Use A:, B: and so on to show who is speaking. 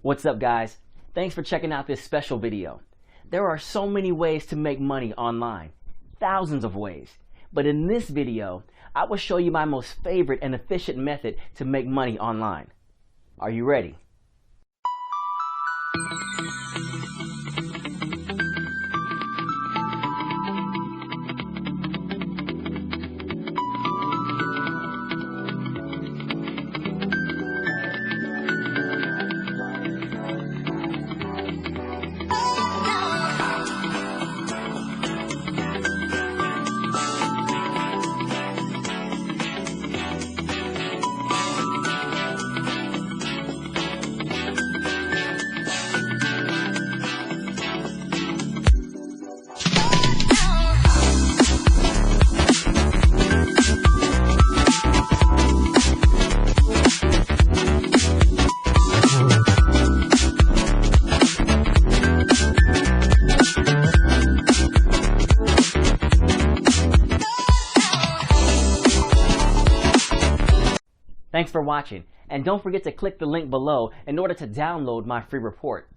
A: What's up, guys? Thanks for checking out this special video. There are so many ways to make money online, thousands of ways. But in this video, I will show you my most favorite and efficient method to make money online. Are you ready? Thanks for watching, and don't forget to click the link below in order to download my free report.